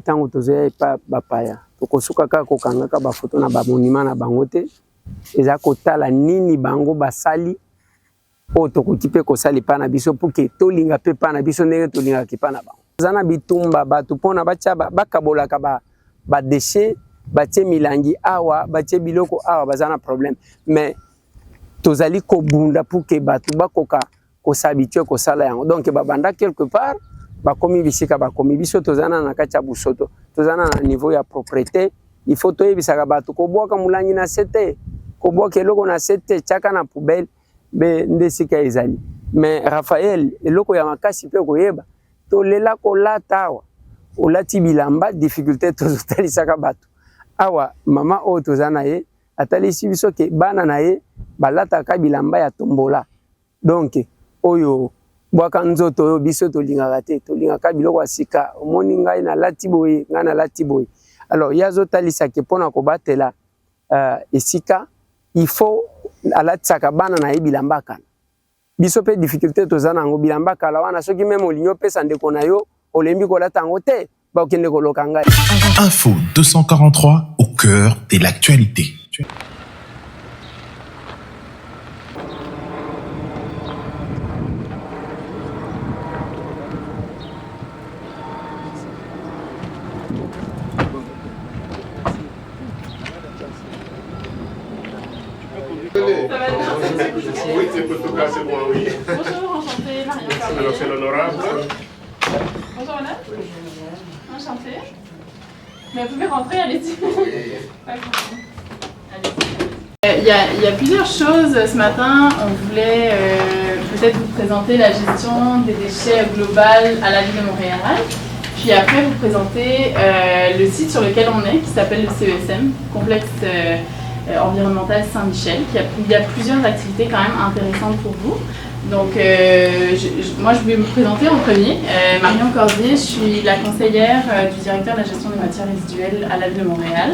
Tango tozoya epa bapaya tokosuka kaka kokangaka bafoto na bamonima na bango te eza kotala nini bango basali oyo tokoki mpe kosala epa na biso mpo ke tolinga mpe epa na biso ndenge tolingaka epa na bango. Eza na bitumba bato mpona batya bakabolaka badeshe batie milangi awa batie biloko awa baza na problème mais tozali kobunda mpo ke bato bakoka kosabitue kosala yango donc babanda quelque part bakomi bisika bakomi biso tozana na kati ya busoto tozana na niveau ya propriété il faut toyebisaka bato kobwaka mulangi na sete kobwaka eloko na sete tiaka na poubelle be nde sika ezali mais Raphaël eloko ya makasi mpe koyeba tolela kolata awa olati bilamba difficulté tozotalisaka bato awa mama oyo toza na ye atalisi biso ke bana na ye balataka bilamba ya tombola donc oyo bwaka nzoto oyo biso tolingaka te tolingaka biloko ya sika omoni ngai nalati boye ngai nalati boye alors ye azotalisa ke mpona kobatela esika il faut alatisaka bana na ye bilamba kala biso mpe difficulté toza nango bilamba kala wana soki meme olingi opesa ndeko na yo olembi kolata yango te bakende koloka ngai. Info 243 au cœur de l'actualité. Oui, c'est pour tout cas, c'est moi, oui. Bonjour, enchantée, Marion. Alors, c'est l'honorable. Bonjour, madame. Enchantée. Mais vous pouvez rentrer, allez-y. Pas de problème. Il y a plusieurs choses ce matin. On voulait peut-être vous présenter la gestion des déchets globales à la ville de Montréal. Puis après, vous présenter le site sur lequel on est, qui s'appelle le CESM, Complexe environnemental Saint-Michel. Il y a plusieurs activités quand même intéressantes pour vous. Donc, moi, je vais me présenter en premier. Marion Cordier, je suis la conseillère du directeur de la gestion des matières résiduelles à la ville de Montréal,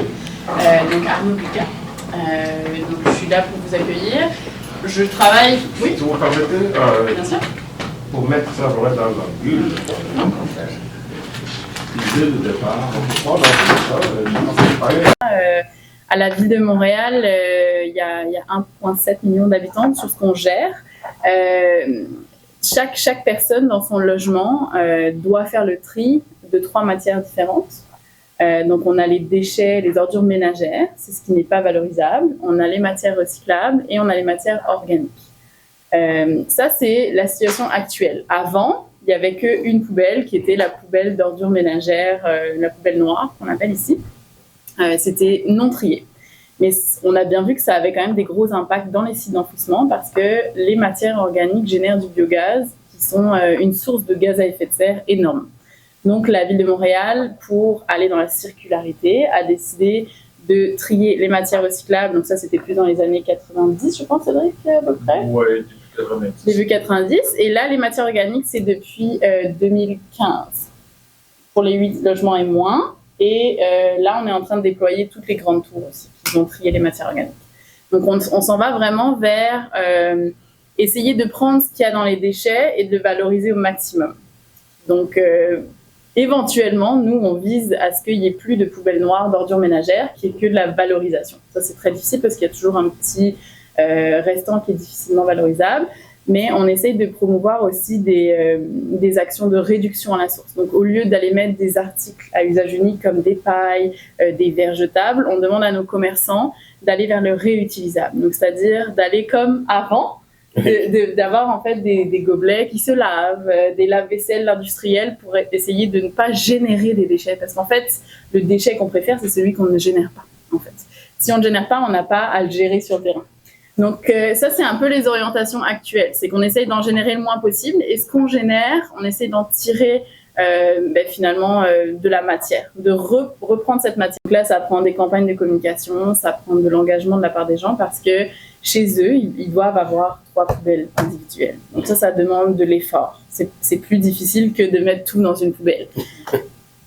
donc Arnaud Lucas. Donc, je suis là pour vous accueillir. Je travaille... Oui, Si vous permettez, bien sûr. pour mettre ça vraiment dans la bulle, l'idée de départ, on peut prendre ça, À la ville de Montréal, il y a 1,7 million d'habitants sur ce qu'on gère. Chaque personne dans son logement doit faire le tri de 3 matières différentes. Donc on a les déchets, les ordures ménagères, c'est ce qui n'est pas valorisable. On a les matières recyclables et on a les matières organiques. Ça, c'est la situation actuelle. Avant, il n'y avait qu'une poubelle qui était la poubelle d'ordures ménagères, la poubelle noire qu'on appelle ici. C'était non trié. Mais on a bien vu que ça avait quand même des gros impacts dans les sites d'enfouissement parce que les matières organiques génèrent du biogaz qui sont une source de gaz à effet de serre énorme. Donc la ville de Montréal, pour aller dans la circularité, a décidé de trier les matières recyclables. Donc ça, c'était plus dans les années 90, je pense, Cédric, à peu près. Oui, début 90. Début 90. Et là, les matières organiques, c'est depuis 2015. Pour les 8 logements et moins. Et là, on est en train de déployer toutes les grandes tours aussi, qui vont trier les matières organiques. Donc, on s'en va vraiment vers essayer de prendre ce qu'il y a dans les déchets et de le valoriser au maximum. Donc, éventuellement, nous, on vise à ce qu'il n'y ait plus de poubelles noires d'ordures ménagères, qu'il n'y ait que de la valorisation. Ça, c'est très difficile parce qu'il y a toujours un petit restant qui est difficilement valorisable. Mais on essaye de promouvoir aussi des actions de réduction à la source. Donc, au lieu d'aller mettre des articles à usage unique comme des pailles, des verres jetables, on demande à nos commerçants d'aller vers le réutilisable. Donc, c'est-à-dire d'aller comme avant, d'avoir en fait des gobelets qui se lavent, des lave-vaisselle industriels pour essayer de ne pas générer des déchets. Parce qu'en fait, le déchet qu'on préfère, c'est celui qu'on ne génère pas. En fait, si on ne génère pas, on n'a pas à le gérer sur le terrain. Donc ça, c'est un peu les orientations actuelles. C'est qu'on essaye d'en générer le moins possible. Et ce qu'on génère, on essaye d'en tirer finalement de la matière, de reprendre cette matière. Donc là, ça prend des campagnes de communication, ça prend de l'engagement de la part des gens parce que chez eux, ils doivent avoir 3 poubelles individuelles. Donc ça demande de l'effort. C'est plus difficile que de mettre tout dans une poubelle.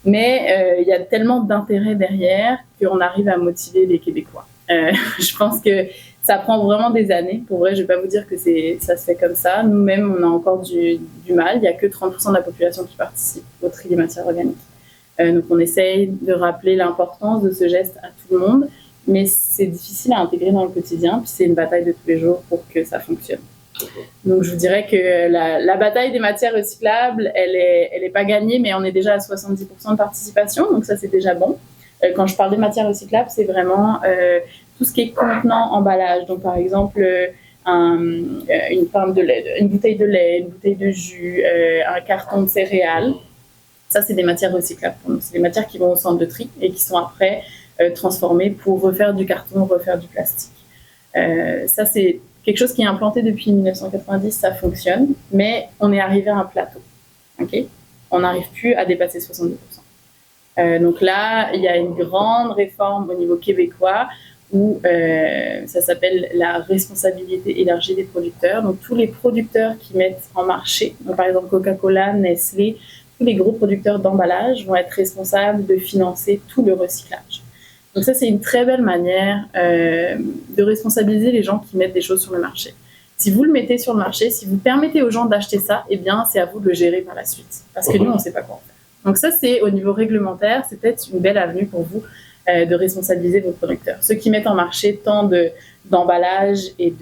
Mais il y a tellement d'intérêt derrière qu'on arrive à motiver les Québécois. Je pense que ça prend vraiment des années. Pour vrai, je ne vais pas vous dire que ça se fait comme ça. Nous-mêmes, on a encore du mal. Il n'y a que 30% de la population qui participe au tri des matières organiques. Donc on essaye de rappeler l'importance de ce geste à tout le monde, mais c'est difficile à intégrer dans le quotidien, puis c'est une bataille de tous les jours pour que ça fonctionne. Donc je vous dirais que la bataille des matières recyclables, elle est pas gagnée, mais on est déjà à 70% de participation, donc ça c'est déjà bon. Quand je parle des matières recyclables, c'est vraiment tout ce qui est contenant, emballage. Donc par exemple une pinte de lait, une bouteille de lait, une bouteille de jus, un carton de céréales. Ça, c'est des matières recyclables pour nous. C'est des matières qui vont au centre de tri et qui sont après transformées pour refaire du carton, refaire du plastique. Ça, c'est quelque chose qui est implanté depuis 1990, ça fonctionne, mais on est arrivé à un plateau. Okay, on n'arrive plus à dépasser 70%. Donc là, il y a une grande réforme au niveau québécois où ça s'appelle la responsabilité élargie des producteurs. Donc tous les producteurs qui mettent en marché, donc par exemple Coca-Cola, Nestlé, tous les gros producteurs d'emballage vont être responsables de financer tout le recyclage. Donc ça, c'est une très belle manière de responsabiliser les gens qui mettent des choses sur le marché. Si vous le mettez sur le marché, si vous permettez aux gens d'acheter ça, eh bien, c'est à vous de le gérer par la suite. Parce que nous, on ne sait pas quoi en faire. Donc ça, c'est au niveau réglementaire, c'est peut-être une belle avenue pour vous de responsabiliser vos producteurs. Ceux qui mettent en marché tant d'emballage et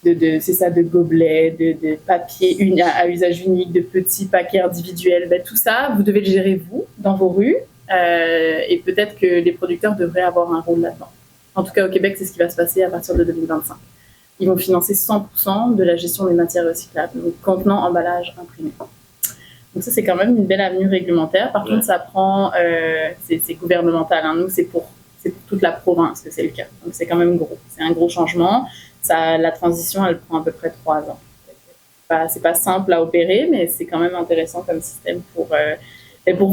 c'est ça, de gobelets, de papier à usage unique, de petits paquets individuels, ben, tout ça, vous devez le gérer vous, dans vos rues, et peut-être que les producteurs devraient avoir un rôle là-dedans. En tout cas, au Québec, c'est ce qui va se passer à partir de 2025. Ils vont financer 100% de la gestion des matières recyclables, donc contenant, emballage, imprimé. Donc ça, c'est quand même une belle avenue réglementaire. Par contre, ça prend, c'est gouvernemental. Hein. Nous, c'est pour toute la province que c'est le cas. Donc c'est quand même gros. C'est un gros changement. La transition, elle prend à peu près 3 ans. C'est pas simple à opérer, mais c'est quand même intéressant comme système pour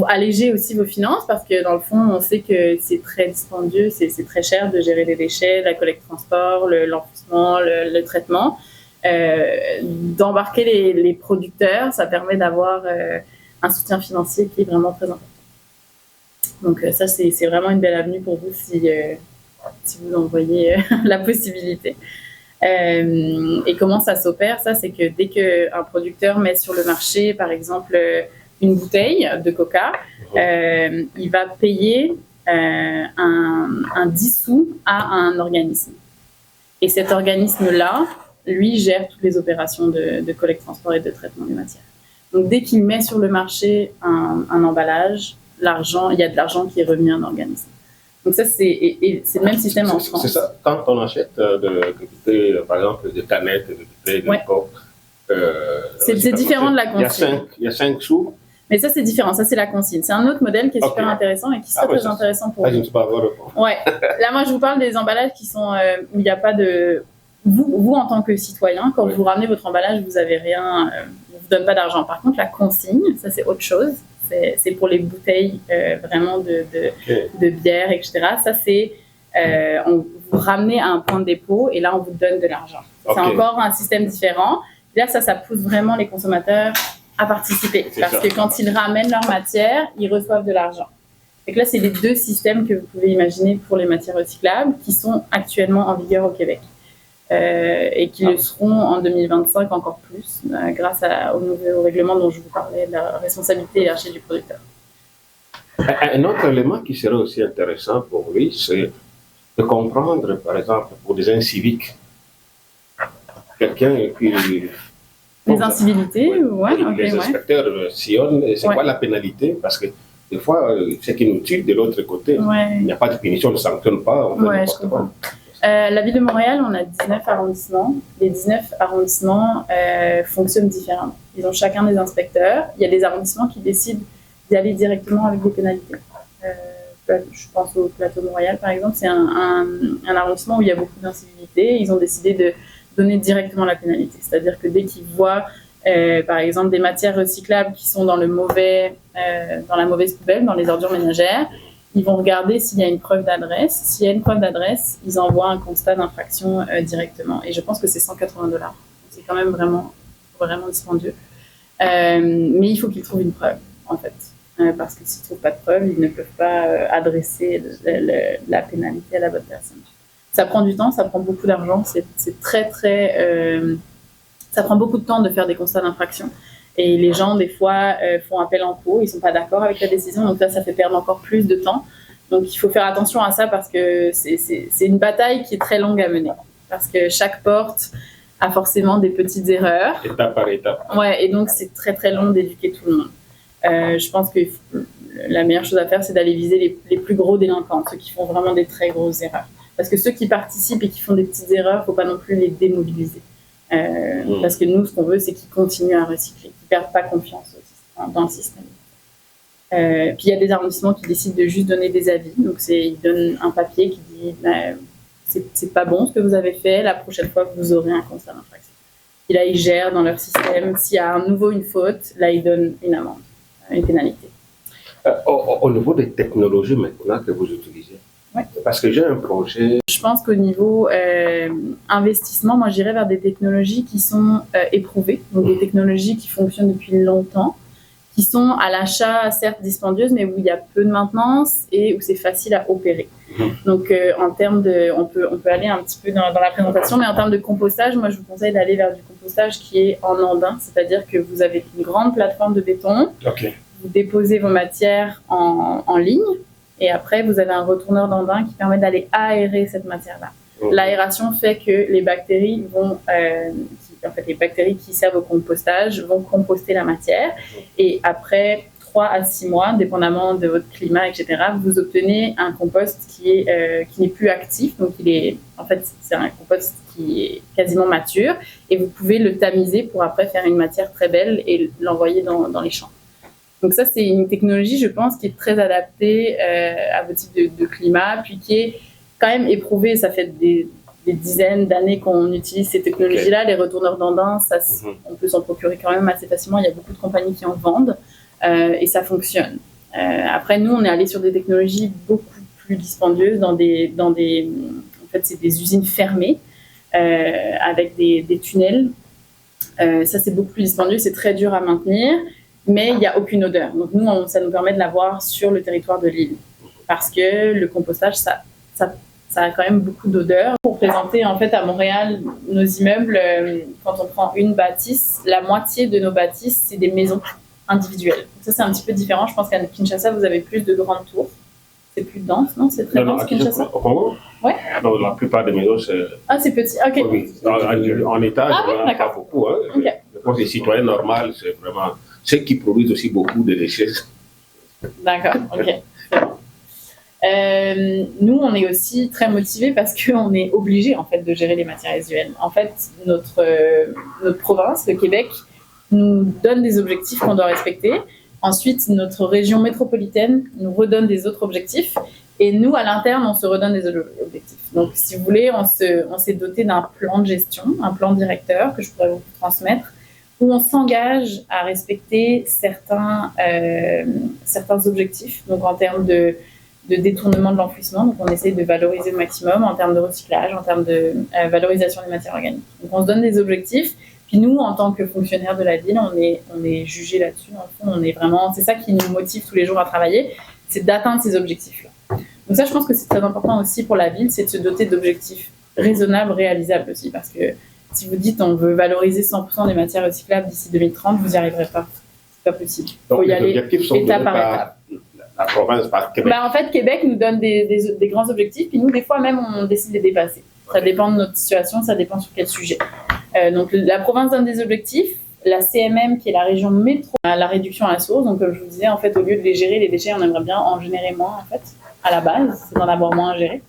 alléger aussi vos finances, parce que dans le fond, on sait que c'est très dispendieux, c'est très cher de gérer les déchets, la collecte transport, l'enfouissement, le traitement. D'embarquer les producteurs, ça permet d'avoir un soutien financier qui est vraiment très important. Donc ça, c'est vraiment une belle avenue pour vous si vous en voyez la possibilité. Et comment ça s'opère? Ça, c'est que dès qu'un producteur met sur le marché, par exemple, une bouteille de coca, il va payer un 10 sous à un organisme. Et cet organisme-là, lui, gère toutes les opérations de collecte, transport et de traitement des matières. Donc, dès qu'il met sur le marché un emballage, il y a de l'argent qui est revenu à un organisme. Donc ça, c'est le même système en France. C'est ça. Quand on achète par exemple, des canettes, des bouteilles, des coques, c'est différent de la consigne. Il y a 5 sous. Mais ça, c'est différent. Ça, c'est la consigne. C'est un autre modèle qui est super intéressant et qui sera très intéressant pour vous. Je ne sais pas avoir le point. Ouais. Là, moi, je vous parle des emballages qui sont où il n'y a pas de... Vous, en tant que citoyen, quand vous ramenez votre emballage, vous n'avez rien... on ne vous donne pas d'argent. Par contre, la consigne, ça, c'est autre chose. C'est pour les bouteilles vraiment de bière, etc. Ça, c'est... on vous ramenez à un point de dépôt et là, on vous donne de l'argent. C'est encore un système différent. Là, ça pousse vraiment les consommateurs à participer. Parce que quand ils ramènent leur matière, ils reçoivent de l'argent. Donc là, c'est les deux systèmes que vous pouvez imaginer pour les matières recyclables qui sont actuellement en vigueur au Québec. Et qui le seront en 2025 encore plus, grâce au nouveau règlement dont je vous parlais, de la responsabilité élargie du producteur. Un autre élément qui serait aussi intéressant pour lui, c'est de comprendre, par exemple, pour des inciviques, quelqu'un qui... Les incivilités, les inspecteurs sillonnent, c'est quoi la pénalité? Parce que des fois, c'est inutile de l'autre côté. Il n'y a pas de punition, on ne sanctionne pas. On fait je comprends. La ville de Montréal, on a 19 arrondissements. Les 19 arrondissements fonctionnent différemment. Ils ont chacun des inspecteurs. Il y a des arrondissements qui décident d'y aller directement avec des pénalités. Je pense au Plateau Montréal, par exemple. C'est un arrondissement où il y a beaucoup d'incivilités. Ils ont décidé de donner directement la pénalité. C'est-à-dire que dès qu'ils voient, par exemple, des matières recyclables qui sont dans la mauvaise poubelle, dans les ordures ménagères, ils vont regarder s'il y a une preuve d'adresse. S'il y a une preuve d'adresse, ils envoient un constat d'infraction directement. Et je pense que c'est $180. C'est quand même vraiment, vraiment dispendieux. Mais il faut qu'ils trouvent une preuve, en fait. Parce que s'ils ne trouvent pas de preuve, ils ne peuvent pas adresser la pénalité à la bonne personne. Ça prend du temps, ça prend beaucoup d'argent. C'est très, très... ça prend beaucoup de temps de faire des constats d'infraction. Et les gens, des fois, font appel en cours, ils ne sont pas d'accord avec la décision, donc ça fait perdre encore plus de temps. Donc il faut faire attention à ça parce que c'est une bataille qui est très longue à mener. Parce que chaque porte a forcément des petites erreurs. Étape par étape. Ouais, et donc c'est très très long d'éduquer tout le monde. Je pense que la meilleure chose à faire, c'est d'aller viser les plus gros délinquants, ceux qui font vraiment des très grosses erreurs. Parce que ceux qui participent et qui font des petites erreurs, il ne faut pas non plus les démobiliser. Parce que nous, ce qu'on veut, c'est qu'ils continuent à recycler, qu'ils ne perdent pas confiance dans le système. Puis il y a des arrondissements qui décident de juste donner des avis. Donc ils donnent un papier qui dit c'est pas bon ce que vous avez fait, la prochaine fois vous aurez un constat d'infraction. Et là, ils gèrent dans leur système. S'il y a à nouveau une faute, là, ils donnent une amende, une pénalité. Au niveau des technologies maintenant que vous utilisez, parce que j'ai un projet. Je pense qu'au niveau investissement, moi j'irais vers des technologies qui sont éprouvées, donc des technologies qui fonctionnent depuis longtemps, qui sont à l'achat certes dispendieuses, mais où il y a peu de maintenance et où c'est facile à opérer. Donc en termes de, on peut aller un petit peu dans la présentation, mais en termes de compostage, moi je vous conseille d'aller vers du compostage qui est en andin, c'est-à-dire que vous avez une grande plateforme de béton, vous déposez vos matières en ligne, et après vous avez un retourneur d'andin qui permet d'aller aérer cette matière-là. L'aération fait que les bactéries vont, les bactéries qui servent au compostage vont composter la matière, et après 3 à 6 mois, dépendamment de votre climat, etc., vous obtenez un compost qui n'est plus actif, donc c'est un compost qui est quasiment mature, et vous pouvez le tamiser pour après faire une matière très belle et l'envoyer dans les champs. Donc ça, c'est une technologie, je pense, qui est très adaptée à votre type de climat, puis qui est quand même éprouvée. Ça fait des dizaines d'années qu'on utilise ces technologies-là. Les retourneurs d'andin, on peut s'en procurer quand même assez facilement. Il y a beaucoup de compagnies qui en vendent et ça fonctionne. Après, nous, on est allé sur des technologies beaucoup plus dispendieuses en fait, c'est des usines fermées avec des tunnels. Ça, c'est beaucoup plus dispendieux, c'est très dur à maintenir. Mais il n'y a aucune odeur. Donc nous, ça nous permet de l'avoir sur le territoire de l'île. Parce que le compostage, ça a quand même beaucoup d'odeur. Pour présenter, en fait, à Montréal, nos immeubles, quand on prend une bâtisse, la moitié de nos bâtisses, c'est des maisons individuelles. Donc ça, c'est un petit peu différent. Je pense qu'à Kinshasa, vous avez plus de grandes tours. C'est plus dense, non? C'est très dense, Kinshasa? Au Congo? Ouais. Non, la plupart des maisons, c'est... Ah, c'est petit, ok. Oui, en étage, pas beaucoup. Hein. Okay. Je pense que les citoyens normaux, c'est vraiment... Ceux qui produisent aussi beaucoup de déchets. D'accord, ok. Nous, on est aussi très motivés parce qu'on est obligé en fait de gérer les matières résiduelles. En fait, notre province, le Québec, nous donne des objectifs qu'on doit respecter. Ensuite, notre région métropolitaine nous redonne des autres objectifs. Et nous, à l'interne, on se redonne des objectifs. Donc, si vous voulez, on s'est doté d'un plan de gestion, un plan directeur que je pourrais vous transmettre, où on s'engage à respecter certains objectifs, donc en termes de détournement de l'enfouissement, donc on essaie de valoriser au maximum, en termes de recyclage, en termes de valorisation des matières organiques. Donc on se donne des objectifs, puis nous, en tant que fonctionnaires de la ville, on est jugés là-dessus, en fond, c'est ça qui nous motive tous les jours à travailler, c'est d'atteindre ces objectifs-là. Donc ça, je pense que c'est très important aussi pour la ville, c'est de se doter d'objectifs raisonnables, réalisables aussi, parce que si vous dites on veut valoriser 100% des matières recyclables d'ici 2030, vous n'y arriverez pas. C'est pas possible. Il faut y aller étape par étape. La province, par Québec. En fait, Québec nous donne des grands objectifs, puis nous, des fois même, on décide de les dépasser. Ça dépend de notre situation, ça dépend sur quel sujet. Donc, la province donne des objectifs. La CMM, qui est la région métro, a la réduction à la source. Donc, comme je vous disais, en fait, au lieu de les gérer, les déchets, on aimerait bien en générer moins, en fait, à la base. C'est d'en avoir moins à gérer.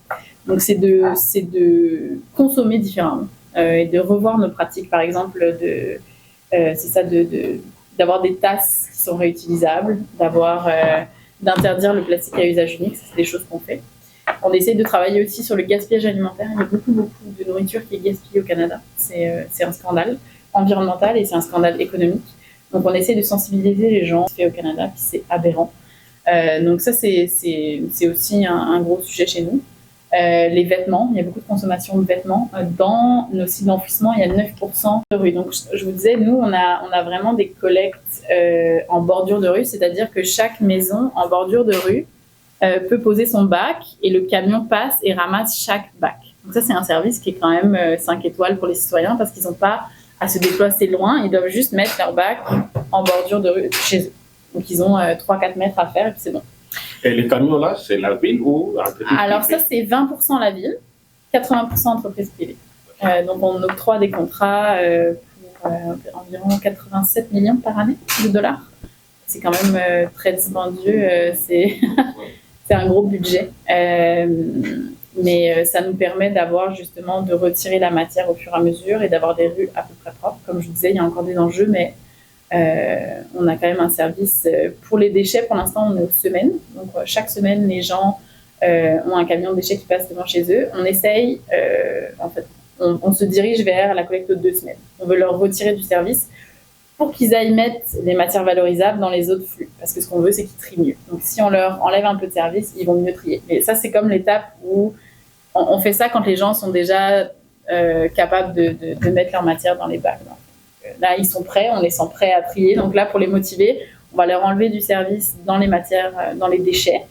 Donc, c'est de consommer différemment. Et de revoir nos pratiques, par exemple, d'avoir des tasses qui sont réutilisables, d'interdire le plastique à usage unique, c'est des choses qu'on fait. On essaie de travailler aussi sur le gaspillage alimentaire. Il y a beaucoup de nourriture qui est gaspillée au Canada. C'est un scandale environnemental et c'est un scandale économique. Donc on essaie de sensibiliser les gens au Canada, puis c'est aberrant. Donc ça, c'est aussi un gros sujet chez nous. Les vêtements, il y a beaucoup de consommation de vêtements. Dans nos sites d'enfouissement, il y a 9% de rue. Donc, je vous disais, nous, on a vraiment des collectes en bordure de rue, c'est-à-dire que chaque maison en bordure de rue peut poser son bac et le camion passe et ramasse chaque bac. Donc ça, c'est un service qui est quand même 5 étoiles pour les citoyens parce qu'ils n'ont pas se déplacer loin, ils doivent juste mettre leur bac en bordure de rue chez eux. Donc ils ont 3-4 mètres à faire et puis c'est bon. Et les camions là, c'est la ville ou l'entreprise privée? Alors ça, c'est 20% la ville, 80% entreprise privée. Donc on octroie des contrats pour environ 87 millions par année de dollars. C'est quand même très dispendieux, c'est un gros budget. Mais ça nous permet d'avoir justement de retirer la matière au fur et à mesure et d'avoir des rues à peu près propres. Comme je vous disais, il y a encore des enjeux, mais on a quand même un service pour les déchets. Pour l'instant, on est aux semaines. Donc chaque semaine, les gens ont un camion de déchets qui passe devant chez eux. On essaye, en fait, on se dirige vers la collecte de 2 semaines. On veut leur retirer du service pour qu'ils aillent mettre les matières valorisables dans les autres flux. Parce que ce qu'on veut, c'est qu'ils trient mieux. Donc si on leur enlève un peu de service, ils vont mieux trier. Mais ça, c'est comme l'étape où on fait ça quand les gens sont déjà capables de mettre leur matière dans les bacs. Donc, là, ils sont prêts, on les sent prêts à trier. Donc là, pour les motiver, on va leur enlever du service dans les matières, dans les déchets,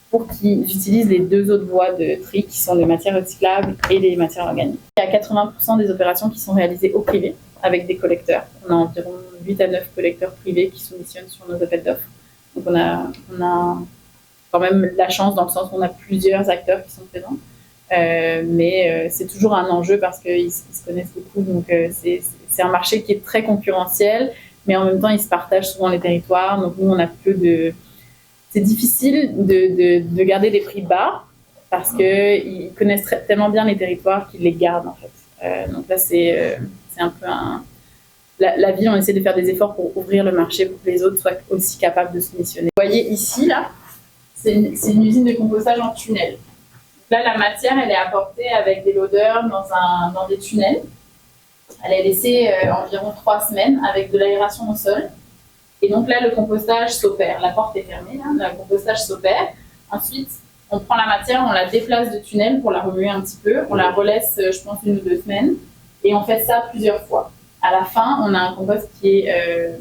pour qu'ils utilisent les 2 autres voies de tri, qui sont les matières recyclables et les matières organiques. Il y a 80% des opérations qui sont réalisées au privé, avec des collecteurs. On a environ 8 à 9 collecteurs privés qui soumissionnent sur nos appels d'offres. Donc on a quand même la chance, dans le sens où on a plusieurs acteurs qui sont présents. Mais c'est toujours un enjeu parce qu'ils se connaissent beaucoup. Donc c'est un marché qui est très concurrentiel, mais en même temps, ils se partagent souvent les territoires. Donc nous, on a peu de... C'est difficile de garder des prix bas parce qu'ils connaissent tellement bien les territoires qu'ils les gardent, en fait. Donc là, c'est un peu la ville, on essaie de faire des efforts pour ouvrir le marché pour que les autres soient aussi capables de se missionner. Vous voyez ici, là, c'est une usine de compostage en tunnel. Là, la matière, elle est apportée avec des loaders dans des tunnels. Elle est laissée environ 3 semaines avec de l'aération au sol. Et donc là, le compostage s'opère. La porte est fermée, là, le compostage s'opère. Ensuite, on prend la matière, on la déplace de tunnel pour la remuer un petit peu. On la relaisse, je pense, 1 ou 2 semaines. Et on fait ça plusieurs fois. À la fin, on a un compost qui est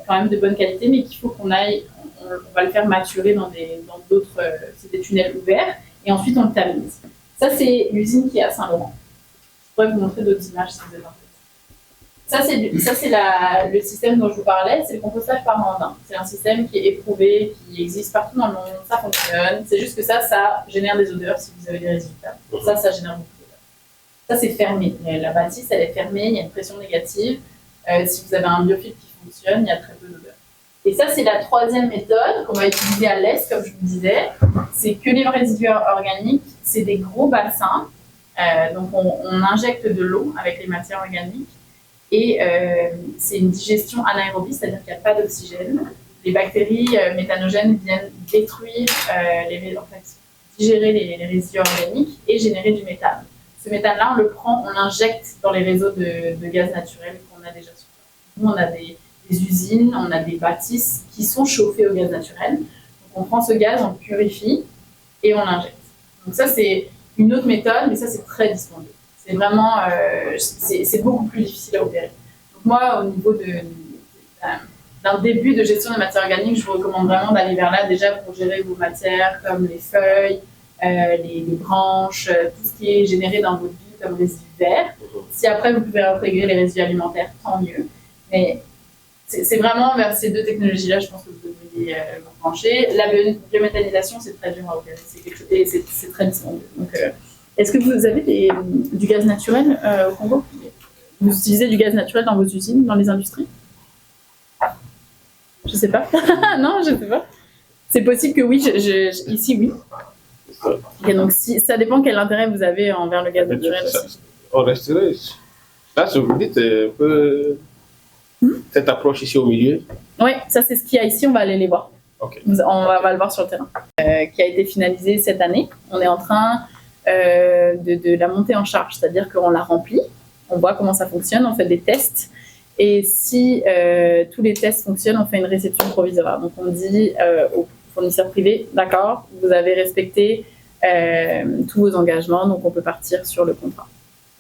quand même de bonne qualité, mais qu'il faut qu'on aille, on va le faire maturer dans d'autres, c'est des tunnels ouverts. Et ensuite, on le tamise. Ça, c'est l'usine qui est à Saint-Laurent. Je pourrais vous montrer d'autres images si vous êtes intéressés. Ça, c'est le système dont je vous parlais, c'est le compostage par mandin. C'est un système qui est éprouvé, qui existe partout dans le monde, ça fonctionne. C'est juste que ça génère des odeurs si vous avez des résultats. Ça génère beaucoup d'odeurs. Ça, c'est fermé. La bâtisse, elle est fermée, il y a une pression négative. Si vous avez un biofiltre qui fonctionne, il y a très peu d'odeurs. Et ça, c'est la 3e méthode qu'on va utiliser à l'Est, comme je vous disais. C'est que les résidus organiques, c'est des gros bassins. Donc, on injecte de l'eau avec les matières organiques. Et c'est une digestion anaérobie, c'est-à-dire qu'il n'y a pas d'oxygène. Les bactéries méthanogènes viennent détruire, digérer les résidus organiques et générer du méthane. Ce méthane-là, on le prend, on l'injecte dans les réseaux de gaz naturel qu'on a déjà sur place. Nous, on a des usines, on a des bâtisses qui sont chauffées au gaz naturel. Donc, on prend ce gaz, on le purifie et on l'injecte. Donc ça, c'est une autre méthode, mais ça, c'est très dispendieux. C'est vraiment, c'est beaucoup plus difficile à opérer. Donc moi, au niveau d'un début de gestion des matières organiques, je vous recommande vraiment d'aller vers là déjà pour gérer vos matières comme les feuilles, les branches, tout ce qui est généré dans votre vie comme résidus verts. Si après vous pouvez intégrer les résidus alimentaires, tant mieux. Mais c'est vraiment vers ces 2 technologies-là, je pense que vous devriez vous pencher. La biométhanisation, c'est très dur à opérer, et c'est très dispendieux. Donc, est-ce que vous avez du gaz naturel au Congo? Vous utilisez du gaz naturel dans vos usines, dans les industries? Je sais pas. Non, je sais pas. C'est possible que oui, ici oui. Et donc ça dépend quel intérêt vous avez envers le gaz naturel aussi. On resterait. Là, ce que vous dites, c'est un peu cette approche ici au milieu. Oui, ça c'est ce qu'il y a ici, on va aller les voir. Okay. On va le voir sur le terrain. Qui a été finalisé cette année. On est en train de la monter en charge, c'est-à-dire qu'on la remplit, on voit comment ça fonctionne, on fait des tests, et si tous les tests fonctionnent, on fait une réception provisoire. Donc on dit aux fournisseurs privés, d'accord, vous avez respecté tous vos engagements, donc on peut partir sur le contrat.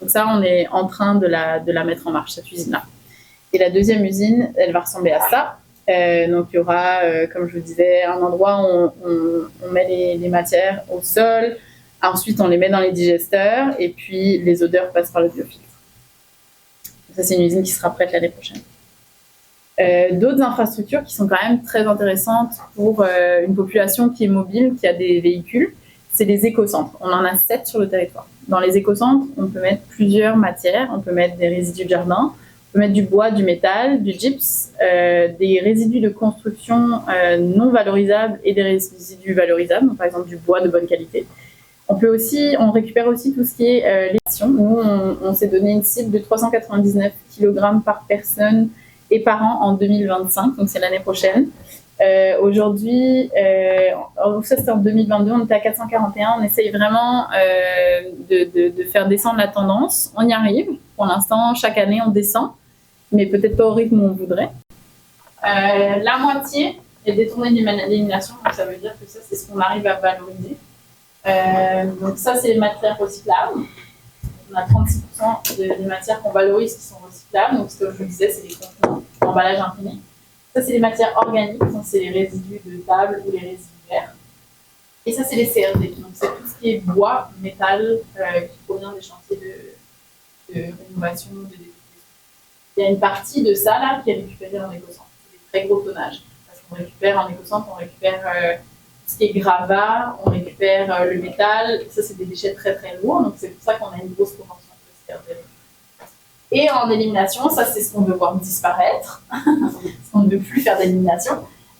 Donc ça, on est en train de la mettre en marche, cette usine-là. Et la 2e usine, elle va ressembler à ça. Donc il y aura, comme je vous disais, un endroit où on met les matières au sol. Ensuite, on les met dans les digesteurs et puis les odeurs passent par le biofiltre. Ça, c'est une usine qui sera prête l'année prochaine. D'autres infrastructures qui sont quand même très intéressantes pour une population qui est mobile, qui a des véhicules, c'est les écocentres. On en a 7 sur le territoire. Dans les écocentres, on peut mettre plusieurs matières. On peut mettre des résidus de jardin, on peut mettre du bois, du métal, du gypse, des résidus de construction non valorisables et des résidus valorisables, donc par exemple du bois de bonne qualité. On récupère aussi tout ce qui est l'émission. Nous, on s'est donné une cible de 399 kg par personne et par an en 2025, donc c'est l'année prochaine. Aujourd'hui, ça c'était en 2022, on était à 441, on essaye vraiment de faire descendre la tendance. On y arrive, pour l'instant, chaque année on descend, mais peut-être pas au rythme où on voudrait. La moitié est détournée d'élimination, donc ça veut dire que ça c'est ce qu'on arrive à valoriser. Donc ça c'est les matières recyclables. On a 36% des matières qu'on valorise qui sont recyclables. Donc, ce que je vous disais, c'est les contenants d'emballage imprimé. Ça, c'est les matières organiques. Donc, c'est les résidus de table ou les résidus verts. Et ça, c'est les CRD. Donc, c'est tout ce qui est bois, métal, qui provient des chantiers de rénovation, de développement. Il y a une partie de ça, là, qui est récupérée en écocentre. C'est des très gros tonnages. Parce qu'on récupère en écocentre, on récupère ce qui est gravat, on récupère le métal, ça c'est des déchets très très lourds, donc c'est pour ça qu'on a une grosse proportion de CRD. Et en élimination, ça c'est ce qu'on veut voir disparaître, parce qu'on ne veut plus faire d'élimination.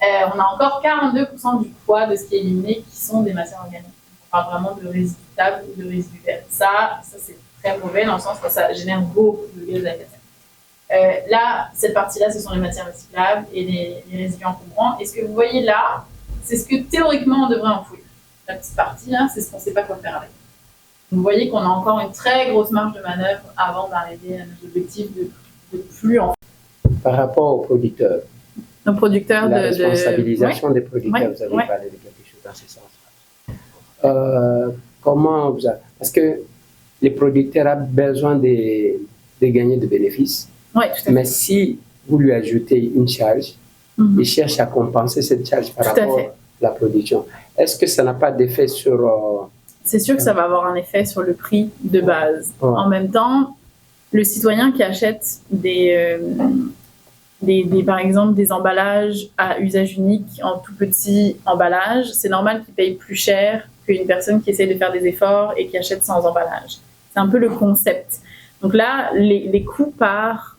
On a encore 42% du poids de ce qui est éliminé qui sont des matières organiques. On parle vraiment de résidus de table ou de résidus verts. Ça c'est très mauvais dans le sens que ça génère beaucoup de gaz à effet de serre. Là, cette partie-là, ce sont les matières recyclables et les résidus encombrants. Et ce que vous voyez là, c'est ce que théoriquement on devrait enfouir. La petite partie, là, c'est ce qu'on ne sait pas quoi faire avec. Vous voyez qu'on a encore une très grosse marge de manœuvre avant d'arriver à nos objectifs de plus enfouir. Par rapport aux producteurs, nos producteurs la responsabilisation des producteurs, vous avez parlé de quelque chose dans ce sens. Comment vous avez... Parce que les producteurs ont besoin de gagner de bénéfices. Oui, tout à fait. Mais si vous lui ajoutez une charge, il cherche à compenser cette charge par rapport à la production. Est-ce que ça n'a pas d'effet sur... C'est sûr que ça va avoir un effet sur le prix de base. Ouais. En même temps, le citoyen qui achète par exemple des emballages à usage unique en tout petit emballage, c'est normal qu'il paye plus cher qu'une personne qui essaie de faire des efforts et qui achète sans emballage. C'est un peu le concept. Donc là, les coûts par,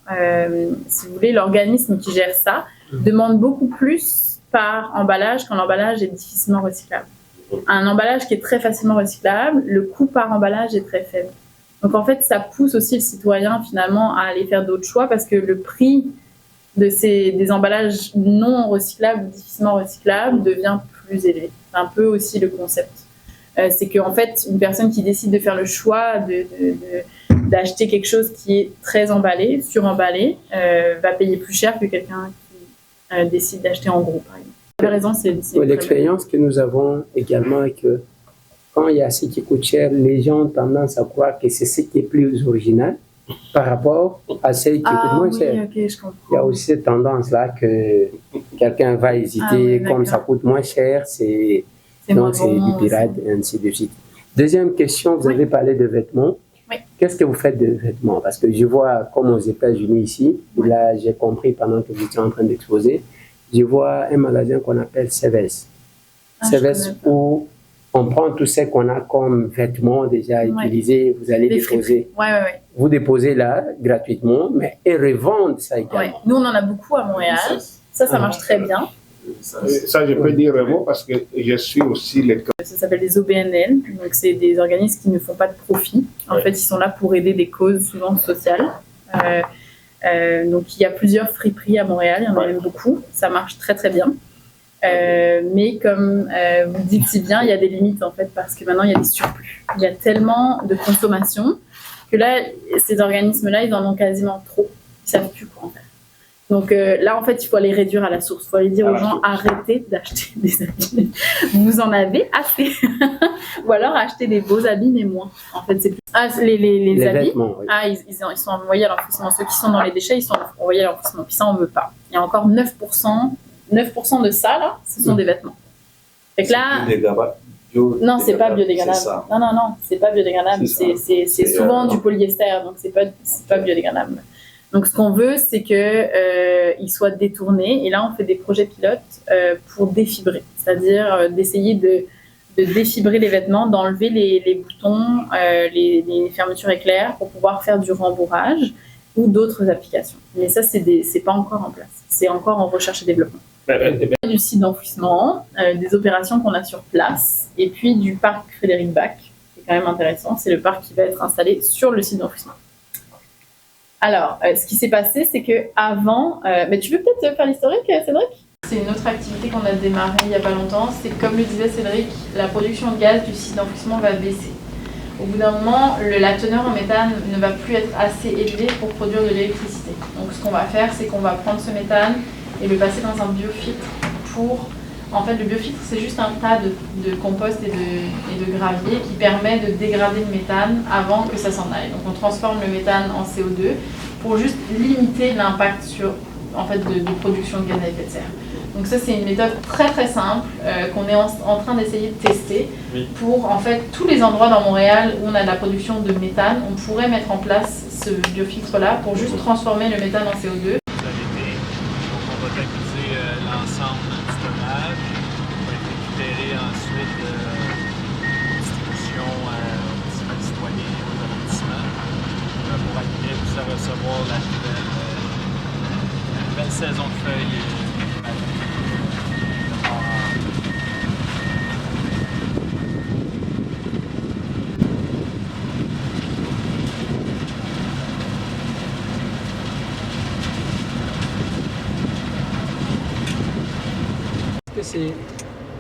si vous voulez, l'organisme qui gère ça, demande beaucoup plus par emballage quand l'emballage est difficilement recyclable. Un emballage qui est très facilement recyclable, le coût par emballage est très faible. Donc en fait, ça pousse aussi le citoyen finalement à aller faire d'autres choix parce que le prix des emballages non recyclables ou difficilement recyclables devient plus élevé. C'est un peu aussi le concept. C'est qu'en fait, une personne qui décide de faire le choix d'acheter quelque chose qui est très emballé, suremballé, va payer plus cher que quelqu'un décide d'acheter en gros, par exemple. La raison, c'est l'expérience que nous avons également est que quand il y a ce qui coûte cher, les gens ont tendance à croire que c'est ce qui est plus original par rapport à ce qui coûte moins cher. Okay, je comprends. Il y a aussi cette tendance-là que quelqu'un va hésiter, comme ça coûte moins cher, c'est du pirate, et ainsi de suite. Deuxième question, vous avez parlé de vêtements. Oui. Qu'est-ce que vous faites de vêtements? Parce que je vois, comme aux États-Unis ici, là j'ai compris pendant que vous étiez en train d'exposer, je vois un magasin qu'on appelle Cevs. Cevs où on prend tout ce qu'on a comme vêtements déjà utilisés, vous allez déposer. Vous déposez là gratuitement, mais et revendre ça également. Nous, on en a beaucoup à Montréal. Ça marche très bien. Ça, je peux dire un mot parce que je suis aussi les... Ça s'appelle les OBNL, donc c'est des organismes qui ne font pas de profit. En fait, ils sont là pour aider des causes souvent sociales. Donc, il y a plusieurs friperies à Montréal, il y en a même beaucoup. Ça marche très, très bien. Mais comme vous dites si bien, il y a des limites, en fait, parce que maintenant, il y a des surplus. Il y a tellement de consommation que là, ces organismes-là, ils en ont quasiment trop. Ils ne savent plus quoi en faire. Donc là, en fait, il faut aller réduire à la source. Il faut aller dire aux gens, arrêtez d'acheter des habits. Vous en avez assez. Ou alors, achetez des beaux habits, mais moins. En fait, c'est plus... les habits, vêtements, oui. Ils sont envoyés à l'enfouissement. Ceux qui sont dans les déchets, ils sont envoyés à l'enfouissement. Puis ça, on ne veut pas. Il y a encore 9% de ça, là, ce sont des vêtements. Fait que là... Non, c'est pas biodégradable. Non, c'est pas biodégradable. C'est souvent du polyester, donc c'est pas biodégradable. Donc, ce qu'on veut, c'est qu'il soit détourné. Et là, on fait des projets pilotes pour défibrer, c'est-à-dire d'essayer de défibrer les vêtements, d'enlever les boutons, les fermetures éclairs pour pouvoir faire du rembourrage ou d'autres applications. Mais ça, c'est pas encore en place. C'est encore en recherche et développement. Du site d'enfouissement, des opérations qu'on a sur place, et puis du parc Frédéric Bach, qui est quand même intéressant. C'est le parc qui va être installé sur le site d'enfouissement. Alors, ce qui s'est passé, c'est qu'avant... mais tu veux peut-être faire l'historique, Cédric ? C'est une autre activité qu'on a démarrée il n'y a pas longtemps. C'est comme le disait Cédric, la production de gaz du site d'enfouissement va baisser. Au bout d'un moment, la teneur en méthane ne va plus être assez élevée pour produire de l'électricité. Donc, ce qu'on va faire, c'est qu'on va prendre ce méthane et le passer dans un biofiltre pour... En fait, le biofiltre, c'est juste un tas de compost et de gravier qui permet de dégrader le méthane avant que ça s'en aille. Donc, on transforme le méthane en CO2 pour juste limiter l'impact sur, en fait, de production de gaz à effet de serre. Donc ça, c'est une méthode très très simple qu'on est en train d'essayer de tester pour, en fait, tous les endroits dans Montréal où on a de la production de méthane, on pourrait mettre en place ce biofiltre-là pour juste transformer le méthane en CO2. On va tactiser l'ensemble du tonnage, on va être récupéré ensuite distribution aux citoyens et aux arrondissements pour après tout ça recevoir la nouvelle saison de feuilles.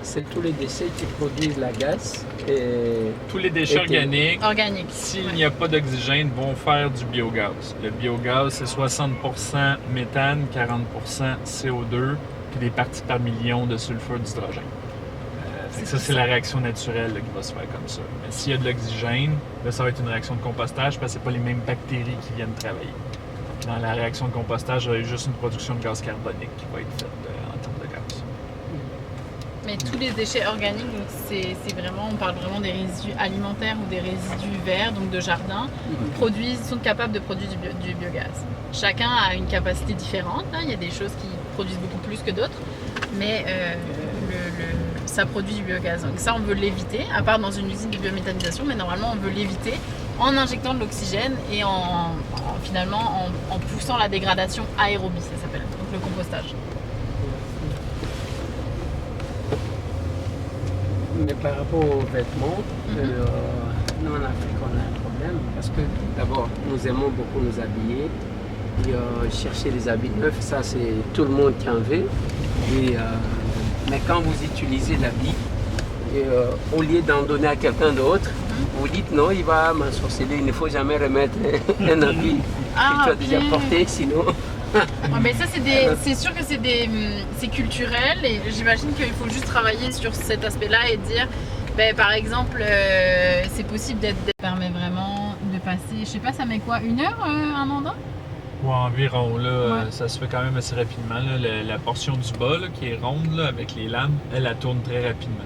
C'est tous les déchets qui produisent la gaz. Tous les déchets organiques, S'il n'y a pas d'oxygène, vont faire du biogaz. Le biogaz, c'est 60% méthane, 40% CO2, puis des parties par million de sulfure d'hydrogène. Ça, c'est la réaction naturelle là, qui va se faire comme ça. Mais s'il y a de l'oxygène, là, ça va être une réaction de compostage parce que ce pas les mêmes bactéries qui viennent travailler. Dans la réaction de compostage, il y a juste une production de gaz carbonique qui va être faite en termes de gaz. Mais tous les déchets organiques, donc c'est vraiment, on parle vraiment des résidus alimentaires ou des résidus verts, donc de jardin, sont capables de produire du biogaz. Chacun a une capacité différente, hein. Il y a des choses qui produisent beaucoup plus que d'autres, mais ça produit du biogaz. Donc ça, on veut l'éviter, à part dans une usine de biométhanisation, mais normalement, on veut l'éviter en injectant de l'oxygène et finalement en poussant la dégradation aérobie, ça s'appelle, donc le compostage. Mais par rapport aux vêtements, nous en Afrique, on a un problème parce que d'abord, nous aimons beaucoup nous habiller et chercher des habits neufs, ça c'est tout le monde qui en veut. Mais quand vous utilisez l'habit, au lieu d'en donner à quelqu'un d'autre, vous dites non, il va m'ensorceler, il ne faut jamais remettre un habit que tu as déjà porté, sinon... Ouais, mais ça, c'est sûr que c'est culturel et j'imagine qu'il faut juste travailler sur cet aspect-là et dire, ben, par exemple, c'est possible d'être... Ça permet vraiment de passer, je sais pas, ça met quoi, 1 heure un mandat? Ouais, environ, là, Ouais. ça se fait quand même assez rapidement. Là. La portion du bas, là, qui est ronde là, avec les lames, elle tourne très rapidement.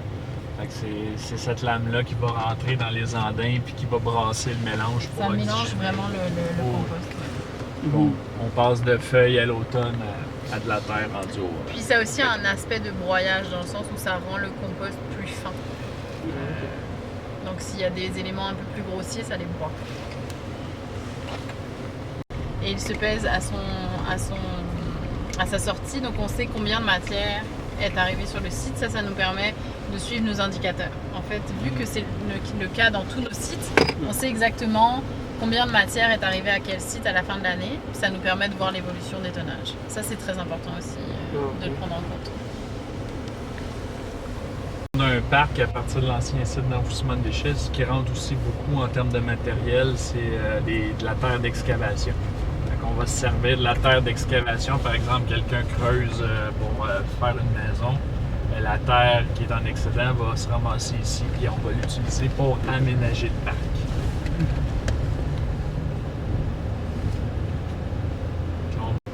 Fait que c'est cette lame-là qui va rentrer dans les andins puis qui va brasser le mélange pour Ça mélange oxygéner. vraiment le compost. Ouais. Bon, on passe de feuilles à l'automne à de la terre rendue au... Puis ça a aussi un aspect de broyage dans le sens où ça rend le compost plus fin. Donc s'il y a des éléments un peu plus grossiers, ça les broie. Et il se pèse à sa sortie, donc on sait combien de matière est arrivée sur le site. Ça nous permet de suivre nos indicateurs. En fait, vu que c'est le cas dans tous nos sites, on sait exactement combien de matière est arrivée à quel site à la fin de l'année. Ça nous permet de voir l'évolution des tonnages. Ça, c'est très important aussi de le prendre en compte. On a un parc à partir de l'ancien site d'enfouissement de déchets. Ce qui rentre aussi beaucoup en termes de matériel, c'est de la terre d'excavation. On va se servir de la terre d'excavation. Par exemple, quelqu'un creuse pour faire une maison. La terre qui est en excédent va se ramasser ici puis on va l'utiliser pour aménager le parc.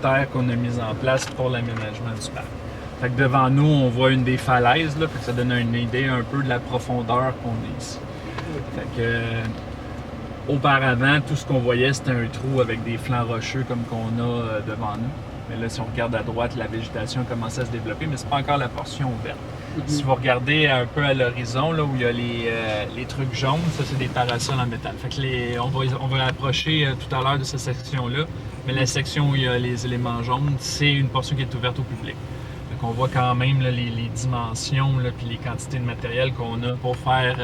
Terre qu'on a mise en place pour l'aménagement du parc. Fait que devant nous, on voit une des falaises, là, fait que ça donne une idée un peu de la profondeur qu'on est ici. Fait que Auparavant, tout ce qu'on voyait, c'était un trou avec des flancs rocheux comme qu'on a devant nous. Mais là, si on regarde à droite, la végétation a commencé à se développer, mais c'est pas encore la portion ouverte. Si vous regardez un peu à l'horizon, là où il y a les trucs jaunes, ça c'est des parasols en métal. Fait que on va approcher tout à l'heure de cette section-là, mais la section où il y a les éléments jaunes, c'est une portion qui est ouverte au public. Donc on voit quand même là, les dimensions et les quantités de matériel qu'on a pour faire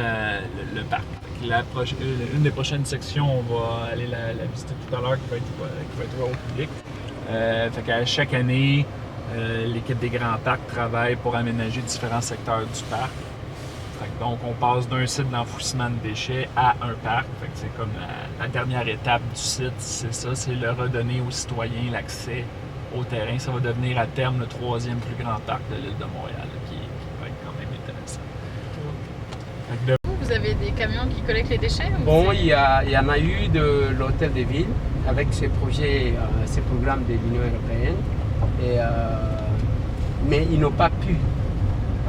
le parc. Une des prochaines sections, on va aller la visiter tout à l'heure, qui va être ouverte au public. Fait qu'à chaque année, l'équipe des Grands Parcs travaille pour aménager différents secteurs du parc. Fait que donc, on passe d'un site d'enfouissement de déchets à un parc. Fait que c'est comme la dernière étape du site, c'est ça, c'est de redonner aux citoyens l'accès au terrain. Ça va devenir à terme le 3e plus grand parc de l'île de Montréal, là, qui va être quand même intéressant. Fait que Vous avez des camions qui collectent les déchets ou Bon, c'est- il y en a eu de l'hôtel de ville avec ces projets, ces programmes de l'Union européenne. Mais ils n'ont pas pu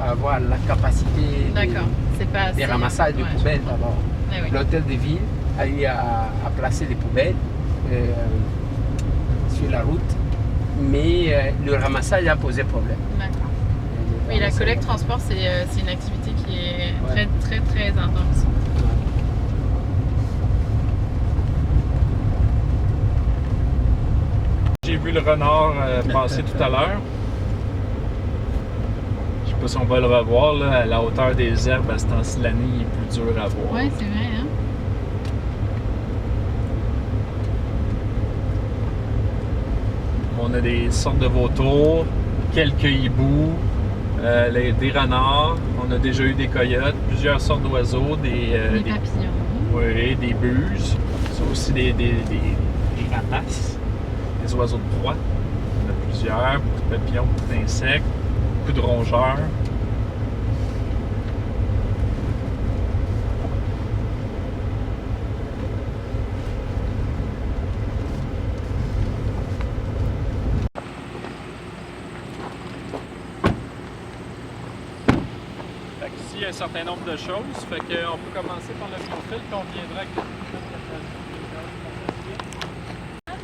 avoir la capacité D'accord, c'est pas des assez. ramassages de Ouais, je poubelles comprends. d'abord. Ouais, oui. L'hôtel de ville a eu à placer des poubelles sur la route, mais le ramassage a posé problème. D'accord. Oui, la collecte transport, c'est une activité qui est Ouais. très, très, très intense. J'ai vu le renard passer tout à l'heure. Je sais pas si on va le revoir, là, à la hauteur des herbes, à ce temps-ci de l'année, il est plus dur à voir. Oui, c'est vrai, hein? On a des sortes de vautours, quelques hiboux, des renards, on a déjà eu des coyotes, plusieurs sortes d'oiseaux, Les papillons. oui, des buses, c'est aussi des rapaces, des oiseaux de proie. On a plusieurs, beaucoup de papillons, beaucoup d'insectes, beaucoup de rongeurs. Fait qu'ici, il y a un certain nombre de choses. Fait qu'on peut commencer par le biofiltre, puis on viendra avec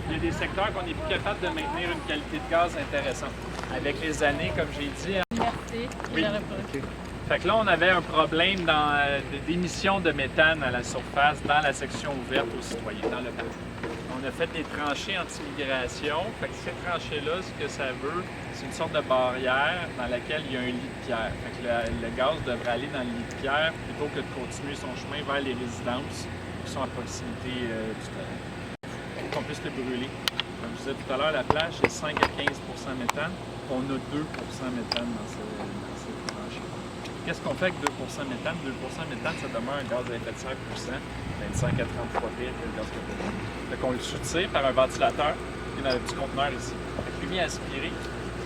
il y a des secteurs qu'on n'est plus capable de maintenir une qualité de gaz intéressante. Avec les années, comme j'ai dit, Merci. Oui. fait que là, on avait un problème d'émission de méthane à la surface dans la section ouverte aux citoyens, dans le parc. On a fait des tranchées anti-migration. Fait que ces tranchées-là, ce que ça veut, c'est une sorte de barrière dans laquelle il y a un lit de pierre. Fait que le gaz devrait aller dans le lit de pierre plutôt que de continuer son chemin vers les résidences qui sont à proximité du terrain. Pour qu'on puisse le brûler. Comme je disais tout à l'heure, la plage, c'est 5 à 15 méthane. On a 2 méthane dans ces tranchées. Qu'est-ce qu'on fait avec 2 méthane? 2 méthane, ça demeure un gaz à effet de serre puissant, 25 à 30 fois pire que le gaz propane. Fait qu'on le soutire par un ventilateur qui est dans le petit conteneur ici. Fait que lui vient aspirer,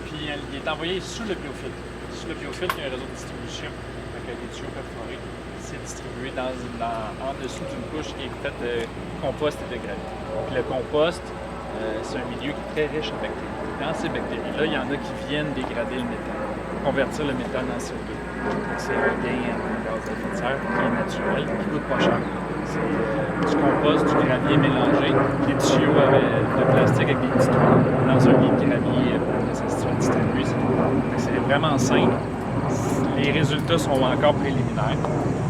puis il est envoyé sous le biofiltre. Sous le biofiltre, il y a un réseau de distribution avec des tuyaux perforés. C'est distribué en dessous d'une couche qui est faite de compost et de gravier. Puis le compost, c'est un milieu qui est très riche en bactéries. Dans ces bactéries-là, il y en a qui viennent dégrader le méthane, convertir le méthane en CO2. Donc, c'est un gain en gaz à effet de serre qui est naturel, qui coûte pas cher. C'est du compost, du gravier mélangé, des tuyaux de plastique avec des petits trous dans un lit de gravier pour que ça se soit distribué. C'est vraiment simple. Les résultats sont encore préliminaires,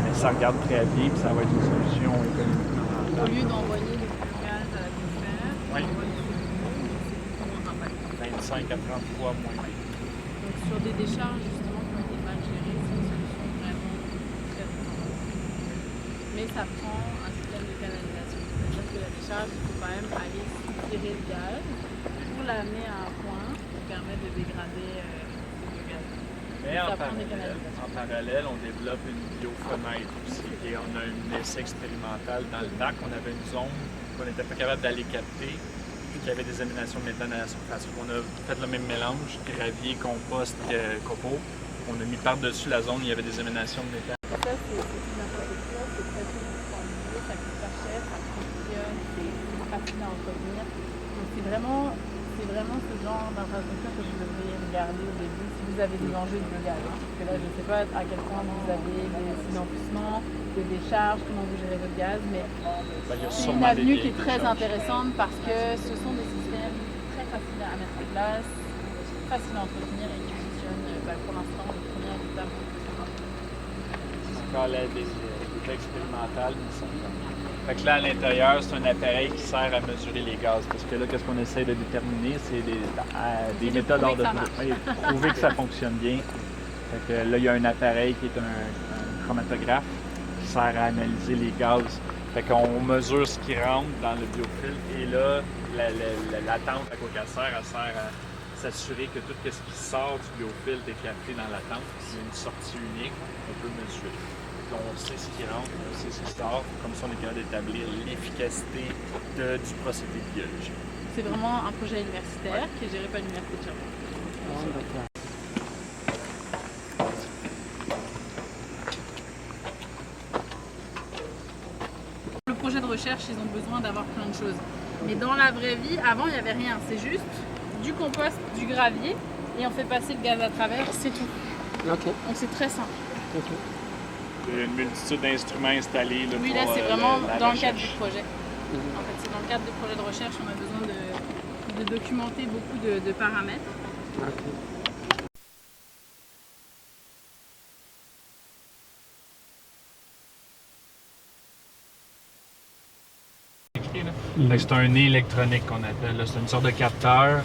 mais ça regarde très bien et ça va être une solution économique. Au lieu d'envoyer le gaz à l'atmosphère, Oui. on envoie c'est beaucoup moins d'impact. 25 à 30 fois moins vite. Donc sur des décharges justement qui ont été mal gérées, c'est une solution vraiment très importante. Mais ça prend un système de canalisation. C'est-à-dire que la décharge, il faut quand même aller soutirer le gaz pour l'amener à un point qui permet de dégrader le gaz. Mais Ça prend des canalisations. en parallèle, on développe une biofenêtre aussi. Et on a un essai expérimental dans le parc. On avait une zone qu'on n'était pas capable d'aller capter, puis qu'il y avait des émanations de méthane à la surface. On a fait le même mélange, gravier, compost, copeaux. On a mis par-dessus la zone où il y avait des émanations de méthane. Ça, c'est tout n'importe quoi, c'est très formulé, ça coûte pas cher, ça fonctionne, c'est facile à entretenir. Donc c'est vraiment c'est vraiment ce genre d'infrastructure que vous devriez regarder au début si vous avez des enjeux de biogaz. Hein. Parce que là, je ne sais pas à quel point vous avez des sites d'enfouissement, des décharges, comment vous gérez votre gaz, mais c'est une avenue qui est très intéressante parce que ce sont des systèmes très faciles à mettre en place, faciles à entretenir et qui fonctionnent pour l'instant de première étape. Encore des expérimentales, mais ça. Fait que là, à l'intérieur, c'est un appareil qui sert à mesurer les gaz. Parce que là, qu'est-ce qu'on essaie de déterminer, c'est des méthodes hors de prouver que ça fonctionne bien. Fait que là, il y a un appareil qui est un chromatographe qui sert à analyser les gaz. Fait qu'on mesure ce qui rentre dans le biofiltre et là, la tente à quoi qu'elle sert à s'assurer que tout ce qui sort du biofiltre est capté dans la tente. S'il y a une sortie unique, on peut mesurer. On sait ce qui rentre, on sait ce qui sort. Comme ça, on est capable d'établir l'efficacité du procédé biologique. C'est vraiment un projet universitaire qui est géré par l'Université de Sherbrooke. Le projet de recherche, ils ont besoin d'avoir plein de choses. Mais dans la vraie vie, avant, il n'y avait rien. C'est juste du compost, du gravier, et on fait passer le gaz à travers, c'est tout. Ok. Donc c'est très simple. Ok. Une multitude d'instruments installés. Là, Oui, pour, là, c'est vraiment dans le recherche. cadre du projet. En fait, c'est dans le cadre du projet de recherche, on a besoin de documenter beaucoup de paramètres. Ok. Fait que c'est un nez électronique qu'on appelle. là. C'est une sorte de capteur.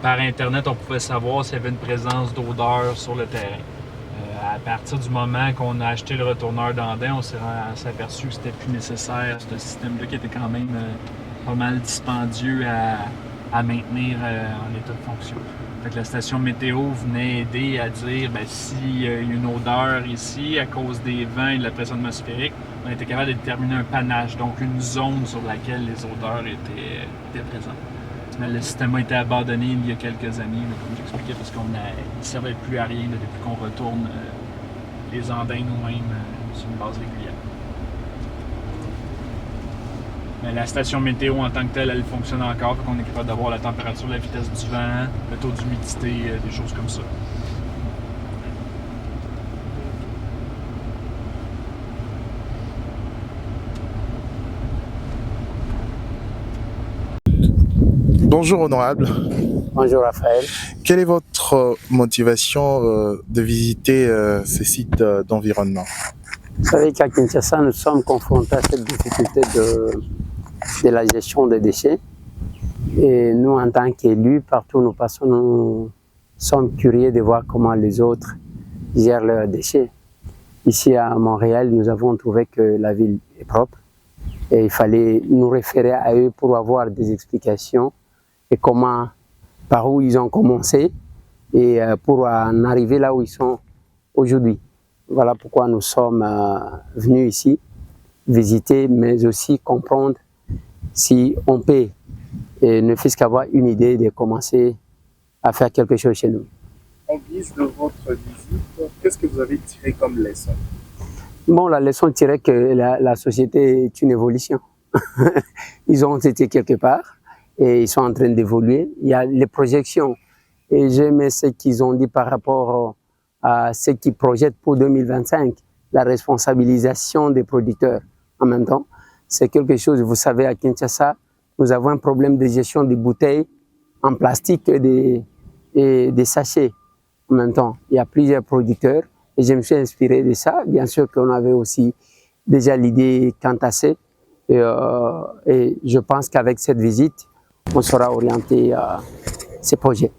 Par Internet, on pouvait savoir s'il y avait une présence d'odeur sur le terrain. À partir du moment qu'on a acheté le retourneur d'Andin, on s'est aperçu que c'était plus nécessaire. Ce système-là qui était quand même pas mal dispendieux à maintenir en état de fonction. Fait que la station météo venait aider à dire s'il y a une odeur ici à cause des vents et de la pression atmosphérique, on était capable de déterminer un panache, donc une zone sur laquelle les odeurs étaient présentes. Mais le système a été abandonné il y a quelques années, comme j'expliquais, parce qu'on ne servait plus à rien depuis qu'on retourne les andins nous-mêmes sur une base régulière. Mais la station météo en tant que telle, elle fonctionne encore, donc on est capable d'avoir la température, la vitesse du vent, le taux d'humidité, des choses comme ça. Bonjour honorable. Bonjour Raphaël. Quelle est votre motivation de visiter ces sites d'environnement? Vous savez qu'à Kinshasa, nous sommes confrontés à cette difficulté de la gestion des déchets. Et nous, en tant qu'élus, partout où nous passons, nous sommes curieux de voir comment les autres gèrent leurs déchets. Ici à Montréal, nous avons trouvé que la ville est propre et il fallait nous référer à eux pour avoir des explications et par où ils ont commencé et pour en arriver là où ils sont aujourd'hui. Voilà pourquoi nous sommes venus ici visiter, mais aussi comprendre si on peut, ne fût-ce qu'avoir une idée de commencer à faire quelque chose chez nous. En guise de votre visite, qu'est-ce que vous avez tiré comme leçon? Bon, la leçon tirée que la société est une évolution. Ils ont été quelque part et ils sont en train d'évoluer. Il y a les projections et j'aime ce qu'ils ont dit par rapport à ce qu'ils projettent pour 2025, la responsabilisation des producteurs en même temps. C'est quelque chose, vous savez, à Kinshasa, nous avons un problème de gestion des bouteilles en plastique et des sachets en même temps. Il y a plusieurs producteurs et je me suis inspiré de ça. Bien sûr qu'on avait aussi déjà l'idée quant à ça. Et je pense qu'avec cette visite, on sera orienté à ces projets.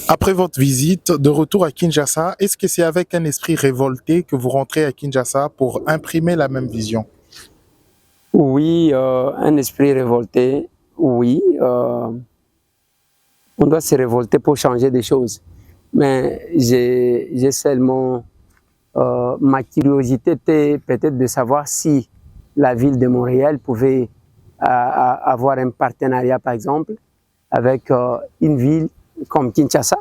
Après votre visite de retour à Kinshasa, est-ce que c'est avec un esprit révolté que vous rentrez à Kinshasa pour imprimer la même vision? Oui, un esprit révolté, oui. On doit se révolter pour changer des choses. Mais j'ai seulement ma curiosité était peut-être de savoir si la ville de Montréal pouvait avoir un partenariat, par exemple, avec une ville comme Kinshasa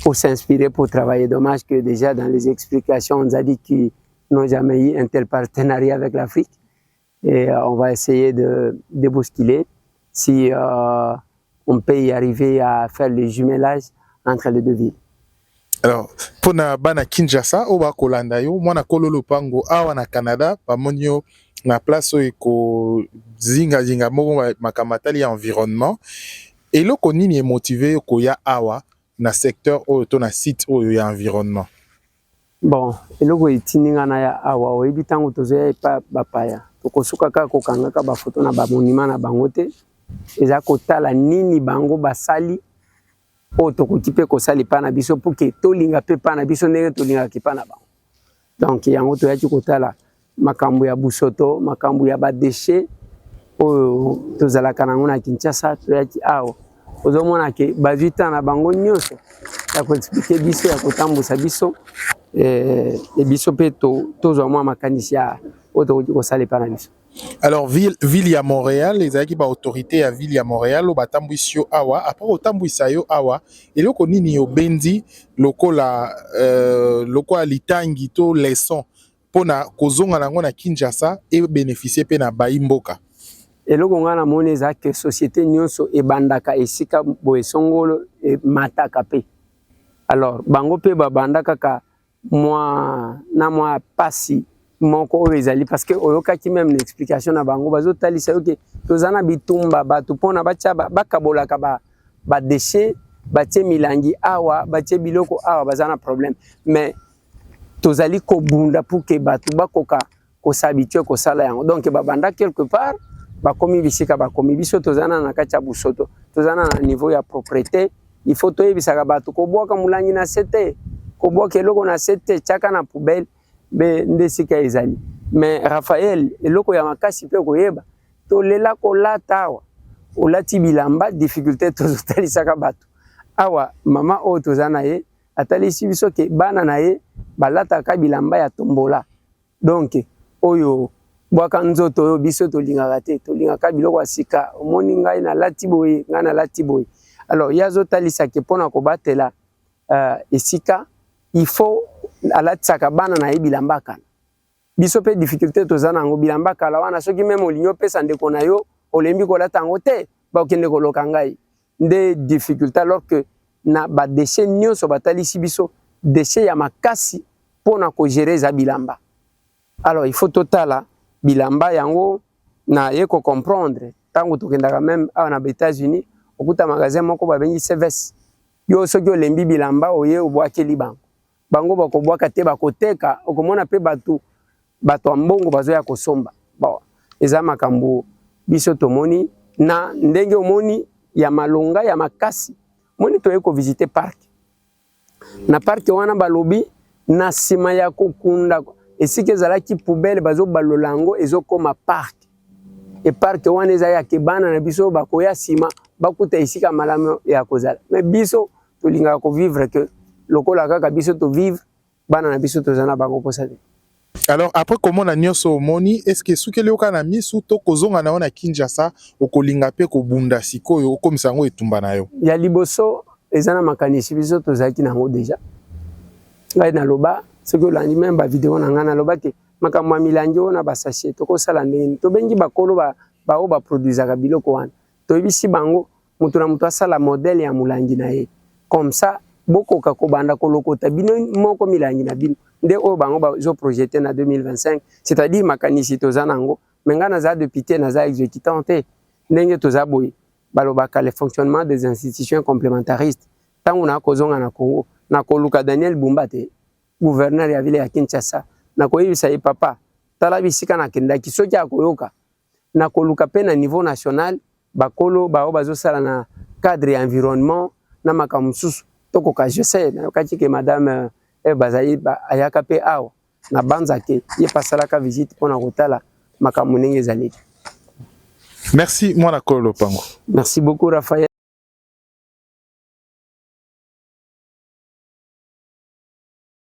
pour s'inspirer, pour travailler. Dommage que déjà dans les explications, on nous a dit qu'ils n'ont jamais eu un tel partenariat avec l'Afrique. Et on va essayer de bousculer si on peut y arriver à faire le jumelage entre les deux villes. Alors, pour bana Kinshasa, oba kolanda yo, mwana kolo lopango awa na Canada, pamonio na place eko zinga moko makamatali ya environnement. Et lo konini est motivé ko ya awa na secteur oyo to na site oyo ya environnement. Bon, eloko itininga na ya awa oyebi tango tozoya epa bapaya. Tokosuka kaka kokangaka bafoto na bamonima na bango te. Eza kotala nini bango basali o tokoki mpe kosali pa na biso pour que tolinga mpe pa na biso ndenge tolingaki pa na bango. Donc yango toyaki kotala makambo ya busoto, makambo ya badeshe oyo tozalaka nango na Kinshasa, toyaki awa ozomona ke bazwi temps na bango nyonso ya koexplike biso ya kotambusa biso biso mpe tozwa mwa makanisi ya oyo tokoki kosala pa na biso. Alors, ville ya Montréal, les aiki ba autorité ya ville ya Montréal, o batambwisi yo awa, après otambwisa yo awa, eloko nini yo bendi lokola litangi to leçon pona kozonga nango na Kinshasa et bénéficier pe na baimboka. Eloko nga na moni eza ke société nyonso ebandaka esika boesongolo e mataka pe. Alors, bango pe babandaka ka mwa pasi moko oyo ezali parce que oyokaki même une explication na bango bazotalisa yo ke tozana bitumba bato mpona batia bakabolaka badeshe batie milangi awa batie biloko awa baza na problème mais tozali kobunda pour que bato bakoka kosabitue kosala yango donc babanda quelque part bakomi bisika bakomi biso tozana na kati ya busoto tozana na niveau ya propriété il faut toyebisaka bato kobwaka mulangi na sete kobwaka eloko na sete tiaka na poubelle be ndesika ezali mais Raphaël eloko ya makasi pe koyeba tolela kolata awa olati bilamba difficulté tozotalisaka bato awa mama oyo tozana ye atalisi biso ke bana na ye balataka bilamba ya tombola donc oyo bwaka nzoto oyo biso tolingaka te tolingaka biloko ya sika omoni ngai na lati boye ngai na lati boye alors ya zotalisa ke mpona kobatela esika il faut alatisaka bana na ye bilamba kala biso pe difficulté tozana yango bilamba kala wana soki meme olingi opesa ndeko na yo olembi kolata yango te bakende koloka ngai nde difficulté alors que na badeshe nyonso batalisi biso deshe ya makasi mpona kogere eza bilamba. Alors il faut totala bilamba yango na ye ko comprendre tango tokendaka même awa na États-Unis okuta magasin moko babengi CVS yo soki olembi bilamba oye obwakeli bango bango bakobwaka te bakoteka okomona pe bato ya mbongo bazoya kosomba. Bon eza makambo biso tomoni na ndenge omoni ya malonga ya makasi moni toye ko visiter parc na parc wana balobi na sima ya kokunda esika ezalaki poubelle bazobalola yango ezokoma parc e parc wana eza ya kebana na biso bakoya sima bakuta esika malamu ya kozala mais biso tolingaka kovivre que lokola kaka biso to vivre bana na biso tozana bango posade. Alors après comment on a nyonso moni est-ce que soki leoka na misu to kozonga na ona Kinshasa okolinga pe ko bunda sikoyo okomisa ngo etumba na yo ya liboso ezana makanisi biso tozaki nango déjà ngai na loba soki olandi même ba vidéo na ngana loba ke makamwa milangi ona ba sachet to kosala ndenge to bengi bakolo ba produisaka biloko wana to yebisi bango mutu na mutu asala modèle ya mulangi na ye comme ça bokoka kobanda kolokota bino moko milangi na bino nde oyo bango bazo projeter na 2025 c'est-à-dire makanisi tozana ngo menga na za député na za exécutant te ndenge toza boye balobaka le fonctionnement des institutions complémentaristes tango na kozonga na Congo na koluka Daniel Bumba te gouverneur ya ville ya Kinshasa na koyebisa ye papa tala bisika na kendaki soki akoyoka na koluka pe na niveau national bakolo bao bazosala na cadre ya environnement na makambo susu tokoka je sais na kati ke madame bazali ayaka pe awa na banza ke ye pasalaka visite pona kotala makambo ndenge ezali. Merci mwana kolo pango. Merci beaucoup Raphaël.